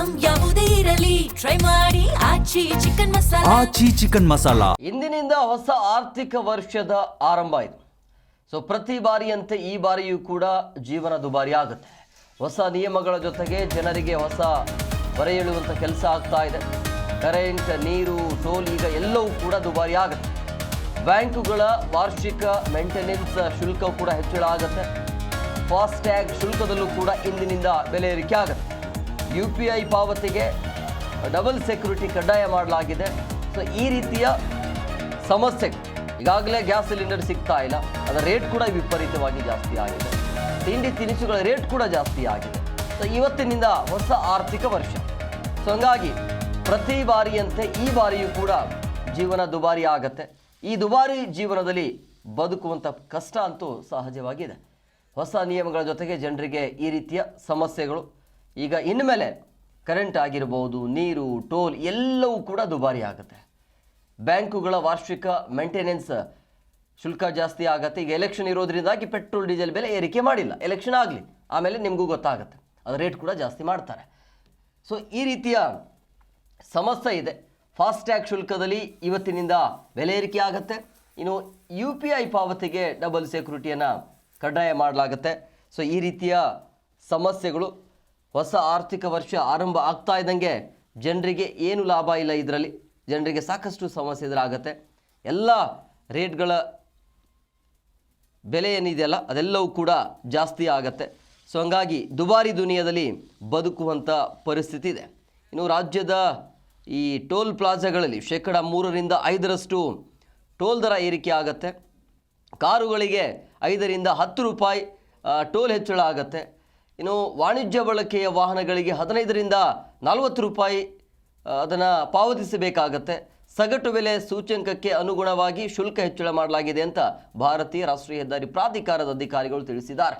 Item ಯಾವುದೇ ಇರಲಿ try ಮಾಡಿ ಆಚಿ ಚಿಕನ್ ಮಸಾಲಾ. ಇಂದಿನಿಂದ ಹೊಸ ಆರ್ಥಿಕ ವರ್ಷದ ಆರಂಭ ಇದೆ. ಸೊ ಪ್ರತಿ ಬಾರಿಯಂತೆ ಈ ಬಾರಿಯೂ ಕೂಡ ಜೀವನ ದುಬಾರಿ ಆಗುತ್ತೆ. ಹೊಸ ನಿಯಮಗಳ ಜೊತೆಗೆ ಜನರಿಗೆ ಹೊಸ ಹೊರೆ ಎಳುವಂಥ ಕೆಲಸ ಆಗ್ತಾ ಇದೆ. ಕರೆಂಟ್, ನೀರು, ಟೋಲ್ ಈಗ ಎಲ್ಲವೂ ಕೂಡ ದುಬಾರಿ ಆಗುತ್ತೆ. ಬ್ಯಾಂಕುಗಳ ವಾರ್ಷಿಕ ಮೇಂಟೆನೆನ್ಸ್ ಶುಲ್ಕ ಕೂಡ ಹೆಚ್ಚಳ ಆಗುತ್ತೆ. ಫಾಸ್ಟ್ಯಾಗ್ ಶುಲ್ಕದಲ್ಲೂ ಕೂಡ ಇಂದಿನಿಂದ ಬೆಲೆ ಏರಿಕೆ ಆಗುತ್ತೆ. UPI ಪಾವತಿಗೆ ಡಬಲ್ ಸೆಕ್ಯೂರಿಟಿ ಕಡ್ಡಾಯ ಮಾಡಲಾಗಿದೆ. ಸೊ ಈ ರೀತಿಯ ಸಮಸ್ಯೆ, ಈಗಾಗಲೇ ಗ್ಯಾಸ್ ಸಿಲಿಂಡರ್ ಸಿಗ್ತಾ ಇಲ್ಲ, ಅದರ ರೇಟ್ ಕೂಡ ವಿಪರೀತವಾಗಿ ಜಾಸ್ತಿ ಆಗಿದೆ. ತಿಂಡಿ ತಿನಿಸುಗಳ ರೇಟ್ ಕೂಡ ಜಾಸ್ತಿ ಆಗಿದೆ. ಸೊ ಇವತ್ತಿನಿಂದ ಹೊಸ ಆರ್ಥಿಕ ವರ್ಷ. ಸೊ ಹಂಗಾಗಿ ಪ್ರತಿ ಬಾರಿಯಂತೆ ಈ ಬಾರಿಯೂ ಕೂಡ ಜೀವನ ದುಬಾರಿ ಆಗತ್ತೆ. ಈ ದುಬಾರಿ ಜೀವನದಲ್ಲಿ ಬದುಕುವಂಥ ಕಷ್ಟ ಅಂತೂ ಸಹಜವಾಗಿದೆ. ಹೊಸ ನಿಯಮಗಳ ಜೊತೆಗೆ ಜನರಿಗೆ ಈ ರೀತಿಯ ಸಮಸ್ಯೆಗಳು. ಈಗ ಇನ್ಮೇಲೆ ಕರೆಂಟ್ ಆಗಿರ್ಬೋದು, ನೀರು, ಟೋಲ್ ಎಲ್ಲವೂ ಕೂಡ ದುಬಾರಿ ಆಗುತ್ತೆ. ಬ್ಯಾಂಕುಗಳ ವಾರ್ಷಿಕ ಮೇಂಟೆನೆನ್ಸ್ ಶುಲ್ಕ ಜಾಸ್ತಿ ಆಗುತ್ತೆ. ಈಗ ಎಲೆಕ್ಷನ್ ಇರೋದ್ರಿಂದಾಗಿ ಪೆಟ್ರೋಲ್ ಡೀಸೆಲ್ ಬೆಲೆ ಏರಿಕೆ ಮಾಡಿಲ್ಲ. ಎಲೆಕ್ಷನ್ ಆಗಲಿ, ಆಮೇಲೆ ನಿಮಗೂ ಗೊತ್ತಾಗುತ್ತೆ, ಅದು ರೇಟ್ ಕೂಡ ಜಾಸ್ತಿ ಮಾಡ್ತಾರೆ. ಸೊ ಈ ರೀತಿಯ ಸಮಸ್ಯೆ ಇದೆ. ಫಾಸ್ಟ್ಯಾಗ್ ಶುಲ್ಕದಲ್ಲಿ ಇವತ್ತಿನಿಂದ ಬೆಲೆ ಏರಿಕೆ ಆಗುತ್ತೆ. ಇನ್ನು UPI ಪಾವತಿಗೆ ಡಬಲ್ ಸೆಕ್ಯೂರಿಟಿಯನ್ನು ಕಡ್ಡಾಯ ಮಾಡಲಾಗುತ್ತೆ. ಸೊ ಈ ರೀತಿಯ ಸಮಸ್ಯೆಗಳು. ಹೊಸ ಆರ್ಥಿಕ ವರ್ಷ ಆರಂಭ ಆಗ್ತಾ ಇದ್ದಂಗೆ ಜನರಿಗೆ ಏನು ಲಾಭ ಇಲ್ಲ, ಇದರಲ್ಲಿ ಜನರಿಗೆ ಸಾಕಷ್ಟು ಸಮಸ್ಯೆ ಎದುರಾಗುತ್ತೆ. ಎಲ್ಲ ರೇಟ್ಗಳ ಬೆಲೆ ಏನಿದೆಯಲ್ಲ ಅದೆಲ್ಲವೂ ಕೂಡ ಜಾಸ್ತಿ ಆಗತ್ತೆ. ಸೊ ಹಂಗಾಗಿ ದುಬಾರಿ ದುನಿಯಾದಲ್ಲಿ ಬದುಕುವಂಥ ಪರಿಸ್ಥಿತಿ ಇದೆ. ಇನ್ನು ರಾಜ್ಯದ ಈ ಟೋಲ್ ಪ್ಲಾಜಾಗಳಲ್ಲಿ 3% 5% ಟೋಲ್ ದರ ಏರಿಕೆ ಆಗುತ್ತೆ. ಕಾರುಗಳಿಗೆ 5 ರಿಂದ 10 ರೂಪಾಯಿ ಟೋಲ್ ಹೆಚ್ಚಳ ಆಗುತ್ತೆ. ಇನ್ನು ವಾಣಿಜ್ಯ ಬಳಕೆಯ ವಾಹನಗಳಿಗೆ 15 ರಿಂದ 40 ರೂಪಾಯಿ ಅದನ್ನು ಪಾವತಿಸಬೇಕಾಗತ್ತೆ. ಸಗಟು ಬೆಲೆ ಸೂಚ್ಯಂಕಕ್ಕೆ ಅನುಗುಣವಾಗಿ ಶುಲ್ಕ ಹೆಚ್ಚಳ ಮಾಡಲಾಗಿದೆ ಅಂತ ಭಾರತೀಯ ರಾಷ್ಟ್ರೀಯ ಹೆದ್ದಾರಿ ಪ್ರಾಧಿಕಾರದ ಅಧಿಕಾರಿಗಳು ತಿಳಿಸಿದ್ದಾರೆ.